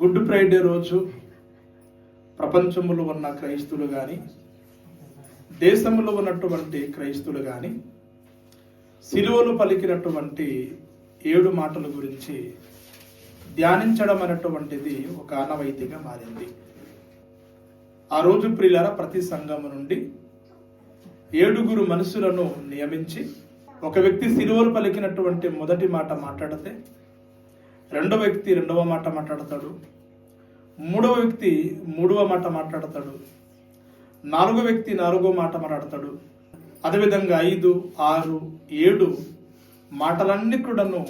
Good Friday రోజు ప్రపంచంలో ఉన్న క్రైస్తువులు కానీ దేశంలో ఉన్నటువంటి క్రైస్తువులు కానీ సిలువలు పలికినటువంటి 7 మాటల గురించి ధ్యానించడం అనేటువంటిది ఒక ఆనవాయితీగా మారింది. ఆ రోజు ప్రియులారా ప్రతి సంఘము నుండి 7 మనుషులను నియమించి ఒక వ్యక్తి సిలువలు పలికినటువంటి మొదటి మాట మాట్లాడితే రెండవ వ్యక్తి రెండవ మాట మాట్లాడతాడు, మూడవ వ్యక్తి మూడవ మాట మాట్లాడతాడు, నాలుగో వ్యక్తి నాలుగో మాట మాట్లాడతాడు. అదేవిధంగా 5, 6, 7 మాటలన్నీ కూడాను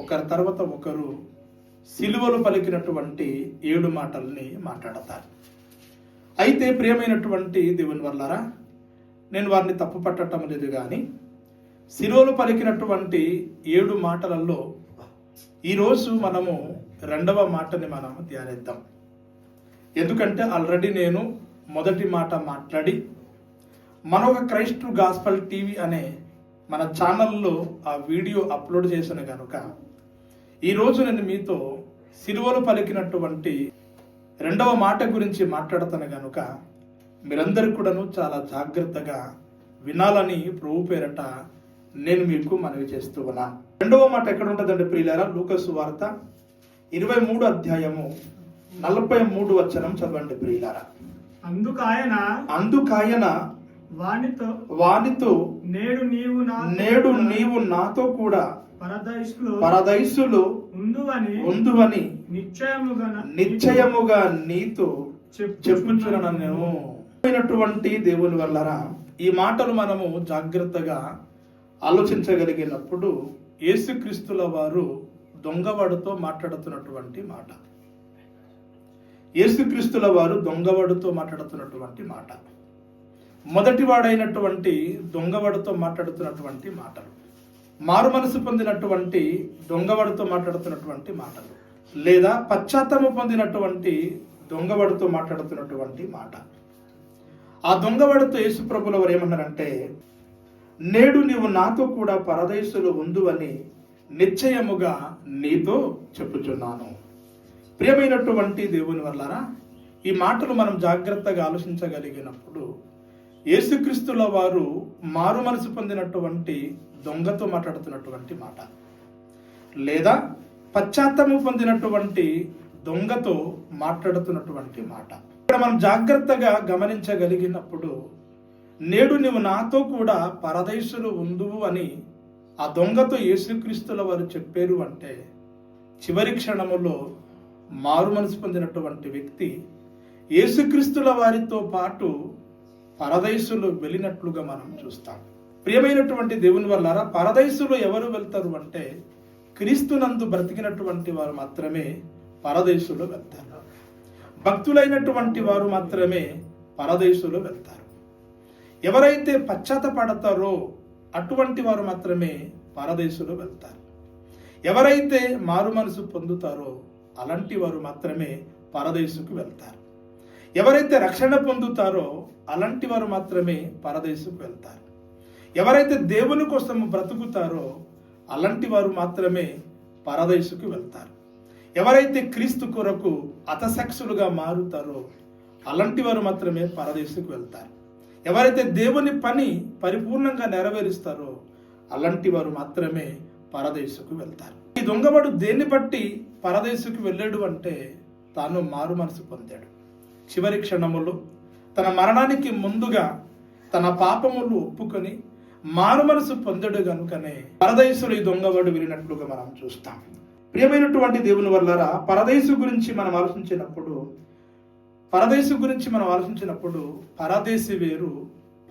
ఒకరి తర్వాత ఒకరు సిలువలు పలికినటువంటి 7 మాటల్ని మాట్లాడతారు. అయితే ప్రియమైనటువంటి దేవుని వల్లరా, నేను వారిని తప్పు పట్టడం లేదు, కానీ సిలువలు పలికినటువంటి 7 మాటలలో ఈరోజు మనము రెండవ మాటని మనం ధ్యానిద్దాం. ఎందుకంటే ఆల్రెడీ నేను మొదటి మాట మాట్లాడి మనొక క్రైస్ట్ గాస్పల్ టీవీ అనే మన ఛానల్లో ఆ వీడియో అప్లోడ్ చేసిన కనుక ఈరోజు నేను మీతో సిలువలు పలికినటువంటి రెండవ మాట గురించి మాట్లాడతాను కనుక మీరందరూ కూడాను చాలా జాగ్రత్తగా వినాలని ప్రభు పేరట నేను మీకు మనవి చేస్తూ ఉన్నా. రెండవ మాట ఎక్కడ ఉంటుందంటే ప్రియులారా, లూకా సువార్త 23 అధ్యాయము 43 వచనం చదవండి ప్రియులారా. అందుకాయన వానితో నేడు నీవు నాతో కూడా పరదైసులో ఉందువని నిశ్చయముగా నీతో చెప్పుచున్నాను. దేవుని వల్లరా, ఈ మాటలు మనము జాగ్రత్తగా ఆలోచించగలిగినప్పుడు యేసుక్రీస్తుల వారు దొంగవాడుతో మాట్లాడుతున్నటువంటి మాట, యేసుక్రీస్తుల వారు దొంగవాడుతో మాట్లాడుతున్నటువంటి మాట, మొదటివాడైనటువంటి దొంగవాడుతో మాట్లాడుతున్నటువంటి మాటలు, మారు మనసు పొందినటువంటి దొంగవాడుతో మాట్లాడుతున్నటువంటి మాటలు, లేదా పశ్చాత్తాపం పొందినటువంటి దొంగవాడుతో మాట్లాడుతున్నటువంటి మాట. ఆ దొంగవాడుతో యేసు ప్రభుల వారు ఏమన్నారంటే, నేడు నీవు నాతో కూడా పరదైసులో ఉందువని నిశ్చయముగా నీతో చెప్పుచున్నాను. ప్రియమైనటువంటి దేవుని వల్లరా, ఈ మాటలు మనం జాగ్రత్తగా ఆలోచించగలిగినప్పుడు యేసుక్రీస్తుల వారు మారు మనసు పొందినటువంటి దొంగతో మాట్లాడుతున్నటువంటి మాట, లేదా పశ్చాత్తాపం పొందినటువంటి దొంగతో మాట్లాడుతున్నటువంటి మాట. ఇక్కడ మనం జాగ్రత్తగా గమనించగలిగినప్పుడు నేడు నీవు నాతో కూడా పరదైసులో ఉందువు అని ఆ దొంగతో యేసుక్రీస్తుల వారు చెప్పారు అంటే చివరి క్షణములో మారు మనసు పొందినటువంటి వ్యక్తి యేసుక్రీస్తుల వారితో పాటు పరదైసులో వెళ్ళినట్లుగా మనం చూస్తాం. ప్రియమైనటువంటి దేవుని వల్ల పరదైసులో ఎవరు వెళ్తారు అంటే క్రీస్తునందు బ్రతికినటువంటి వారు మాత్రమే పరదైసులో వెళ్తారు. భక్తులైనటువంటి వారు మాత్రమే పరదైసులో వెళ్తారు. ఎవరైతే పశ్చాత్తపడతారో అటువంటి వారు మాత్రమే పరదేశులో వెళ్తారు. ఎవరైతే మారు మనసు పొందుతారో అలాంటి వారు మాత్రమే పరదేశుకు వెళ్తారు. ఎవరైతే రక్షణ పొందుతారో అలాంటి వారు మాత్రమే పరదేశుకు వెళ్తారు. ఎవరైతే దేవుని కోసం బ్రతుకుతారో అలాంటి వారు మాత్రమే పరదేశుకు వెళ్తారు. ఎవరైతే క్రీస్తు కొరకు హతసాక్షులుగా మారుతారో అలాంటి వారు మాత్రమే పరదేశుకు వెళ్తారు. ఎవరైతే దేవుని పని పరిపూర్ణంగా నెరవేరుస్తారో అలాంటి వారు మాత్రమే పరదేశుకు వెళ్తారు. ఈ దొంగవాడు దేన్ని బట్టి పరదేశుకు వెళ్ళాడు అంటే తాను మారు మనసు పొందాడు. చివరి క్షణములో తన మరణానికి ముందుగా తన పాపములు ఒప్పుకొని మారు మనసు పొందాడు కనుకనే పరదేశులు ఈ దొంగవాడు వెళ్ళినట్లుగా మనం చూస్తాం. ప్రియమైనటువంటి దేవుని వల్లరా, పరదేశు గురించి మనం ఆలోచించినప్పుడు పరదేశి వేరు,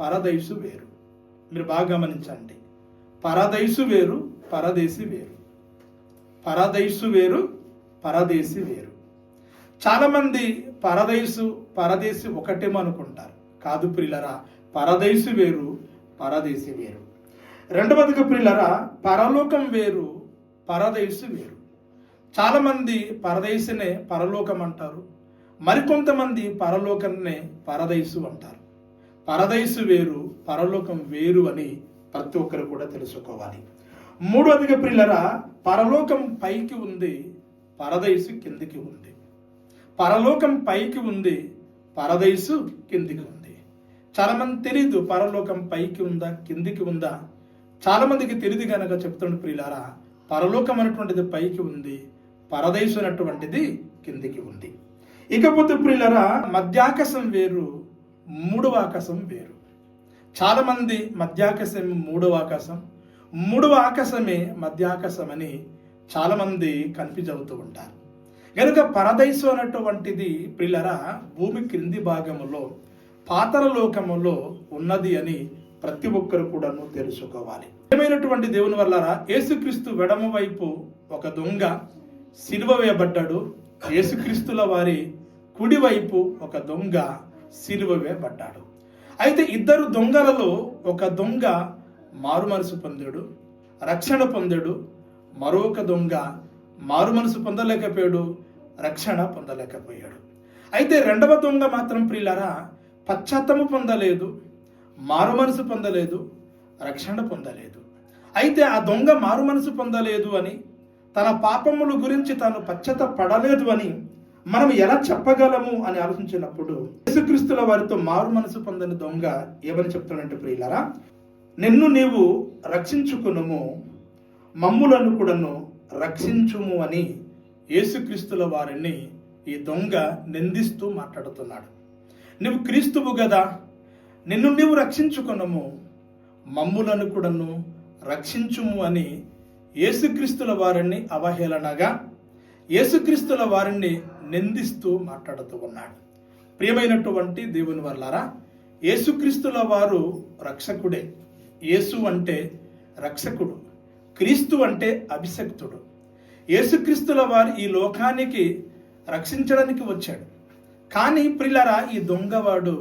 పరదైసు వేరు. మీరు బాగా గమనించండి. పరదైసు వేరు, పరదేశి వేరు. పరదైసు వేరు, పరదేశి వేరు. చాలా మంది పరదైసు పరదేశి ఒకటేమో అనుకుంటారు. కాదు ప్రియులరా, పరదైసు వేరు, పరదేశి వేరు. రెండవదిగా ప్రియులరా, పరలోకం వేరు, పరదైసు వేరు. చాలా మంది పరదేశినే పరలోకం అంటారు, మరికొంతమంది పరలోకాన్నే పరదైసు అంటారు. పరదైసు వేరు, పరలోకం వేరు అని ప్రతి ఒక్కరు కూడా తెలుసుకోవాలి. మూడవదిగా ప్రియులరా, పరలోకం పైకి ఉంది, పరదైసు కిందికి ఉంది. పరలోకం పైకి ఉంది, పరదైసు కిందికి ఉంది. చాలా మంది తెలీదు పరలోకం పైకి ఉందా కిందికి ఉందా. చాలా మందికి తెలియదు కనుక చెప్తుండే ప్రియులారా, పరలోకం అనేటువంటిది పైకి ఉంది, పరదైసు అనేటువంటిది కిందికి ఉంది. ఇకపోతే ప్రియులారా, మధ్యాకాశం వేరు, మూడవ ఆకాశం వేరు. చాలా మంది మధ్యాకాశం మూడవ ఆకాశం, మూడవ ఆకాశమే మధ్యాకాశం అని చాలా మంది కన్ఫ్యూజ్ అవుతూ ఉంటారు. కనుక పరదైసు అన్నటువంటిది ప్రియులారా భూమి క్రింది భాగములో పాతాళ లోకములో ఉన్నది అని ప్రతి ఒక్కరు కూడా తెలుసుకోవాలి. ఏమైనటువంటి దేవుని వల్లారా, యేసుక్రీస్తు వెడమ వైపు ఒక దొంగ సిలువ వేయబడ్డాడు, యేసుక్రీస్తుల వారి కుడి వైపు ఒక దొంగ సిలువ వేయబడ్డాడు. అయితే ఇద్దరు దొంగలలో ఒక దొంగ మారు మనసు పొందాడు, రక్షణ పొందాడు. మరొక దొంగ మారు మనసు పొందలేకపోయాడు, రక్షణ పొందలేకపోయాడు. అయితే రెండవ దొంగ మాత్రం ప్రియులారా పశ్చాత్తము పొందలేదు, మారు మనసు పొందలేదు, రక్షణ పొందలేదు. అయితే ఆ దొంగ మారు మనసు పొందలేదు అని, తన పాపముల గురించి తాను పశ్చాత్తపడలేదు అని మనం ఎలా చెప్పగలము అని ఆలోచించినప్పుడు యేసుక్రీస్తుల వారితో మారు మనసు పొందని దొంగ ఏమని చెప్తాడంటే, ప్రియులారా నిన్ను నీవు రక్షించుకునుము, మమ్ములను కూడాను రక్షించుము అని యేసుక్రీస్తుల వారిని ఈ దొంగ నిందిస్తూ మాట్లాడుతున్నాడు. నువ్వు క్రీస్తువు కదా, నిన్ను నీవు రక్షించుకునము, మమ్ములను కూడాను రక్షించుము అని యేసుక్రీస్తుల వారిని అవహేళనగా, యేసుక్రీస్తుల వారిని నిందిస్తూ మాట్లాడుతూ ఉన్నాడు. ప్రియమైనటువంటి దేవుని వల్లారా, యేసుక్రీస్తుల వారు రక్షకుడే. యేసు అంటే రక్షకుడు, క్రీస్తు అంటే అభిషక్తుడు. యేసుక్రీస్తుల వారు ఈ లోకానికి రక్షించడానికి వచ్చాడు. కానీ ప్రియులారా, ఈ దొంగవాడు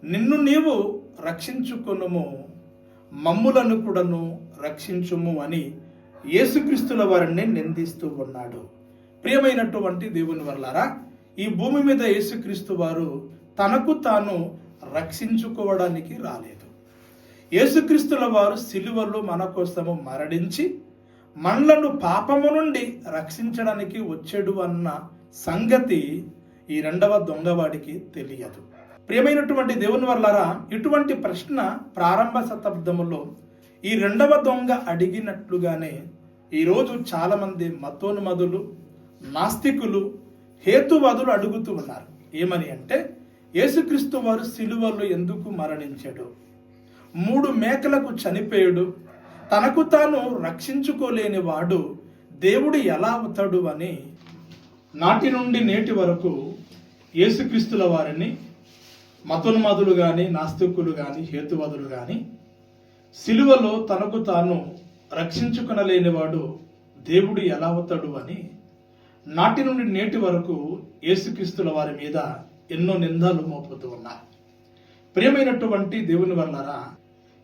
నిన్ను నీవు రక్షించుకొనుము, మమ్ములను కూడాను రక్షించుము అని యేసుక్రీస్తుల వారిని నిందిస్తూ ఉన్నాడు. ప్రియమైనటువంటి దేవుని వల్లారా, ఈ భూమి మీద యేసుక్రీస్తు వారు తనకు తాను రక్షించుకోవడానికి రాలేదు. యేసుక్రీస్తుల వారు సిలువలో మన కోసము మరణించి మనలను పాపము నుండి రక్షించడానికి వచ్చాడు అన్న సంగతి ఈ రెండవ దొంగవాడికి తెలియదు. ప్రియమైనటువంటి దేవుని వల్లారా, ఇటువంటి ప్రశ్న ప్రారంభ శతాబ్దములో ఈ రెండవ దొంగ అడిగినట్లుగానే ఈరోజు చాలా మంది మతోన్మదులు, నాస్తికులు, హేతువాదులు అడుగుతూ ఉన్నారు. ఏమని అంటే, యేసుక్రీస్తు వారు సిలువలో ఎందుకు మరణించాడు, 3 మేకలకు చనిపోయాడు, తనకు తాను రక్షించుకోలేని వాడు దేవుడు ఎలా అవుతాడు అని నాటి నుండి నేటి వరకు యేసుక్రీస్తుల వారిని మతోన్మాదులు కానీ, నాస్తికులు కానీ, హేతువాదులు కానీ సిలువలో తనకు తాను రక్షించుకొనలేనివాడు దేవుడు ఎలా అవుతాడు అని నాటి నుండి నేటి వరకు యేసుక్రీస్తుల వారి మీద ఎన్నో నిందలు మోపుతూ ఉన్నారు. ప్రియమైనటువంటి దేవుని వల్లారా,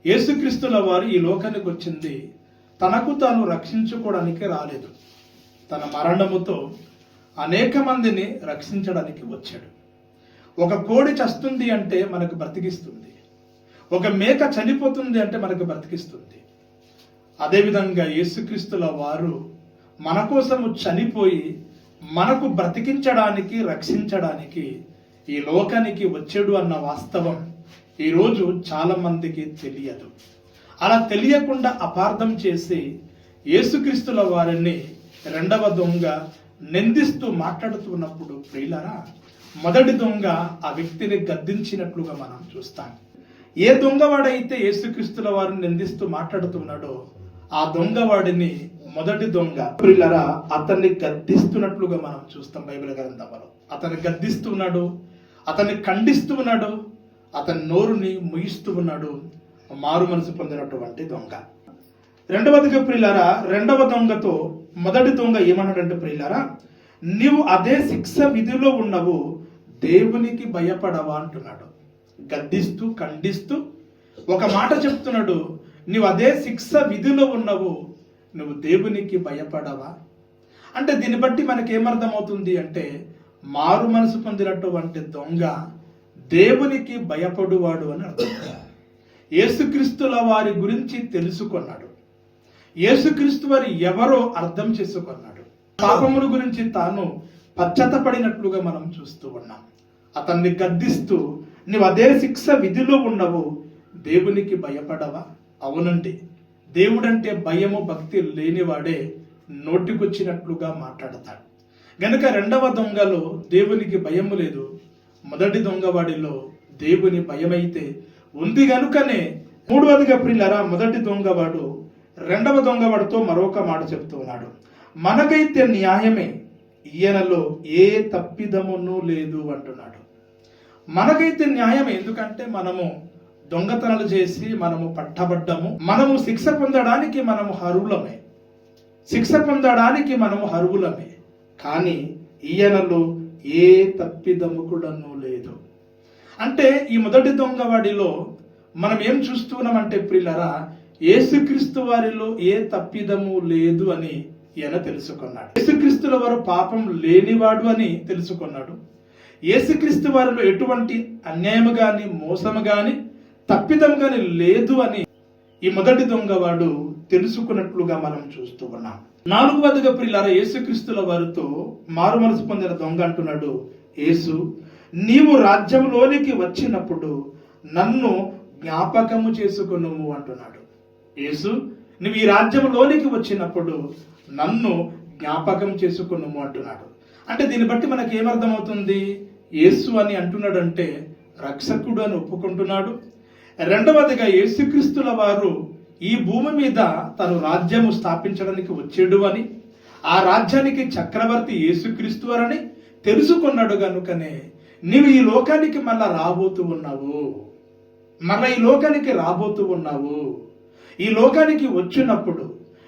యేసుక్రీస్తుల వారు ఈ లోకానికి వచ్చింది తనకు తాను రక్షించుకోవడానికి రాలేదు. తన మరణముతో అనేక మందిని రక్షించడానికి వచ్చాడు. ఒక కోడి చస్తుంది అంటే మనకు బ్రతికిస్తుంది, ఒక మేక చనిపోతుంది అంటే మనకు బ్రతికిస్తుంది. అదేవిధంగా యేసుక్రీస్తుల వారు మన కోసము చనిపోయి మనకు బ్రతికించడానికి, రక్షించడానికి ఈ లోకానికి వచ్చాడు అన్న వాస్తవం ఈరోజు చాలా మందికి తెలియదు. అలా తెలియకుండా అపార్థం చేసి యేసుక్రీస్తుల వారిని రెండవ దొంగ నిందిస్తూ మాట్లాడుతున్నప్పుడు ప్రియులారా, మొదటి దొంగ ఆ వ్యక్తిని గద్దించినట్లుగా మనం చూస్తాం. ఏ దొంగవాడైతే యేసుక్రీస్తుల వారిని నిందిస్తూ మాట్లాడుతున్నాడో ఆ దొంగవాడిని మొదటి దొంగ ప్రియులారా అతన్ని గద్దిస్తున్నట్లుగా మనం చూస్తాం బైబిల్ గ్రంథంలో. అతన్ని గద్దిస్తున్నాడు, అతన్ని ఖండిస్తూ ఉన్నాడు, అతని నోరుని ముగిస్తూ ఉన్నాడు మారు మనసు పొందినటువంటి దొంగ. రెండవదిగా ప్రియులారా, రెండవ దొంగతో మొదటి దొంగ ఏమన్నాడంటే, ప్రియులారా నీవు అదే శిక్ష విధిలో ఉన్నవు, దేవునికి భయపడవా అంటున్నాడు. గద్దిస్తూ ఖండిస్తూ ఒక మాట చెప్తున్నాడు, నీవు అదే శిక్ష విధిలో ఉన్నవు, నువ్వు దేవునికి భయపడవా అంటే దీన్ని బట్టి మనకేమర్థమవుతుంది అంటే, మారు మనసు పొందినటువంటి దొంగ దేవునికి భయపడువాడు అని అర్థం. యేసుక్రీస్తుల వారి గురించి తెలుసుకున్నాడు, యేసుక్రీస్తు వారి ఎవరో అర్థం చేసుకున్నాడు, పాపముల గురించి తాను పశ్చాత్తపడినట్లుగా మనం చూస్తూ ఉన్నాం. అతన్ని గద్దిస్తూ, నువ్వు అదే శిక్ష విధిలో ఉండవు, దేవునికి భయపడవా? అవునండి, దేవుడంటే భయము భక్తి లేనివాడే నోటికొచ్చినట్లుగా మాట్లాడతాడు. గనుక రెండవ దొంగలో దేవునికి భయము లేదు, మొదటి దొంగవాడిలో దేవుని భయమైతే ఉంది. గనుకనే మూడవదిగా ప్రియులారా, మొదటి దొంగవాడు రెండవ దొంగవాడితో మరొక మాట చెప్తూ ఉన్నాడు. మనకైతే న్యాయమే, ఈయనలో ఏ తప్పిదమును లేదు అంటున్నాడు. మనకైతే న్యాయమే, ఎందుకంటే మనము దొంగతనాలు చేసి మనము పట్టబడ్డము, మనము శిక్ష పొందడానికి మనము అర్హులమే, శిక్ష పొందడానికి మనము అర్హులమే. కానీ ఈయనలో ఏ తప్పిదము కూడాను లేదు. అంటే ఈ మొదటి దొంగవాడిలో మనం ఏం చూస్తున్నామంటే ప్రియులరా, యేసుక్రీస్తు వారిలో ఏ తప్పిదము లేదు అని ఈయన తెలుసుకున్నాడు. యేసుక్రీస్తుల వారు పాపం లేనివాడు అని తెలుసుకున్నాడు. యేసుక్రీస్తు వారిలో ఎటువంటి అన్యాయము గాని, మోసము గాని, తప్పిదం గాని లేదు అని ఈ మొదటి దొంగవాడు తెలుసుకున్నట్లుగా మనం చూస్తూ ఉన్నాం. నాలుగవదిగా ప్రియులారా, యేసుక్రీస్తుల వారితో మారు మనసు పొందిన దొంగ అంటున్నాడు, యేసు, నీవు రాజ్యంలోనికి వచ్చినప్పుడు నన్ను జ్ఞాపకము చేసుకొనుము అంటున్నాడు. యేసు, నువ్వు ఈ రాజ్యంలోనికి వచ్చినప్పుడు నన్ను జ్ఞాపకం చేసుకొనుము అంటున్నాడు. అంటే దీన్ని బట్టి మనకి ఏమర్థమవుతుంది? యేసు అని అంటున్నాడు అంటే రక్షకుడు అని ఒప్పుకుంటున్నాడు. రెండవదిగా యేసుక్రీస్తుల వారు ఈ భూమి మీద తను రాజ్యము స్థాపించడానికి వచ్చాడు అని, ఆ రాజ్యానికి చక్రవర్తి యేసుక్రీస్తు వారని తెలుసుకున్నాడు. కనుకనే నీవు ఈ లోకానికి మళ్ళా రాబోతూ ఉన్నావు, ఈ లోకానికి వచ్చినప్పుడు,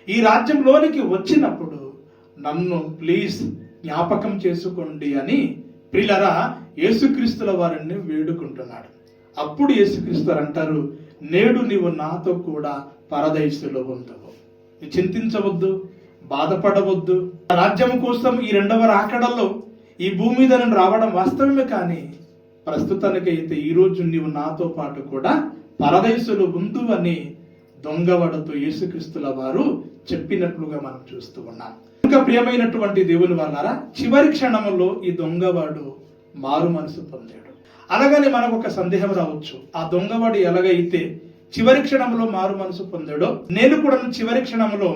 ఈ రాజ్యంలోనికి వచ్చినప్పుడు నన్ను ప్లీజ్ జ్ఞాపకం చేసుకోండి అని ప్రియులారా యేసుక్రీస్తుల వారిని వేడుకుంటున్నాడు. అప్పుడు యేసుక్రీస్తు అంటారు, నేడు నీవు నాతో కూడా పరదైసులో ఉండవు. చింతించవద్దు, బాధపడవద్దు. రాజ్యం కోసం ఈ రెండవ రాకడలో ఈ భూమి మీద నేను రావడం వాస్తవమే, కానీ ప్రస్తుతానికైతే ఈరోజు నీవు నాతో పాటు కూడా పరదైసులో ఉండు అని దొంగవాడతో యేసుక్రీస్తుల వారు చెప్పినట్లుగా మనం చూస్తూ ఉన్నాం. ఇంకా ప్రియమైనటువంటి దేవుని వాళ్ళారా, చివరి క్షణంలో ఈ దొంగవాడు మారు మనసు పొందాడు. అలాగని మనకు ఒక సందేహం రావచ్చు, ఆ దొంగవాడు ఎలాగైతే చివరి క్షణంలో మారు మనసు పొందాడో నేను కూడా చివరి క్షణంలో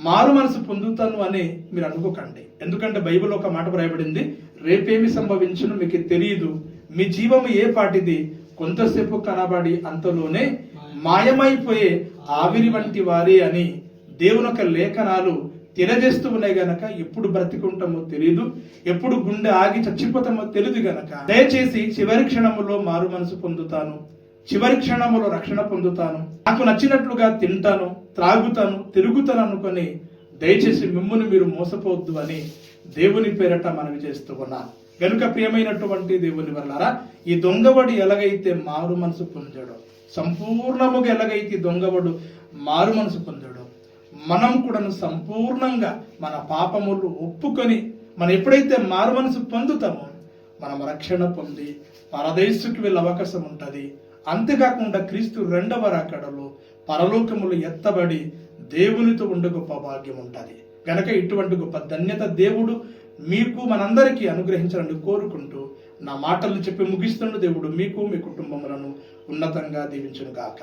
మారు మనసు పొందుతాను అని మీరు అనుకోకండి. ఎందుకంటే బైబిల్ ఒక మాట రాయబడింది, రేపేమి సంభవించును మీకు తెలియదు, మీ జీవము ఏ పాటిది, కొంతసేపు కనబడి అంతలోనే మాయమైపోయే ఆవిరి వంటి వారే అని దేవుని యొక్క లేఖనాలు తెలియజేస్తూ ఉన్నాయి. గనక ఎప్పుడు బ్రతికుంటామో తెలియదు, ఎప్పుడు గుండె ఆగి చచ్చిపోతామో తెలియదు. గనక దయచేసి చివరి క్షణములో మారు మనసు పొందుతాను, చివరి క్షణములో రక్షణ పొందుతాను, నాకు నచ్చినట్లుగా తింటాను, త్రాగుతాను, తిరుగుతాను అనుకొని దయచేసి మిమ్మును మీరు మోసపోవద్దు అని దేవుని పేరట మనవి చేస్తూ ఉన్నాను. గనుక ప్రియమైనటువంటి దేవుని వల్లారా, ఈ దొంగవాడు ఎలాగైతే మారు మనసు పొందాడో, సంపూర్ణముగా ఎలాగైతే దొంగవాడు మారు మనసు పొందాడో, మనం కూడా సంపూర్ణంగా మన పాపములు ఒప్పుకొని మనం ఎప్పుడైతే మారు మనసు పొందుతామో మనం రక్షణ పొంది పరదేశుకి వెళ్ళే అవకాశం ఉంటుంది. అంతేకాకుండా క్రీస్తు రెండవ రాకడలో పరలోకములు ఎత్తబడి దేవునితో ఉండే గొప్ప భాగ్యం ఉంటుంది. గనక ఇటువంటి గొప్ప ధన్యత దేవుడు మీకు మనందరికీ అనుగ్రహించాలని కోరుకుంటూ నా మాటలు చెప్పి ముగిస్తున్న దేవుడు మీకు మీ కుటుంబములను ఉన్నతంగా దీవించును గాక.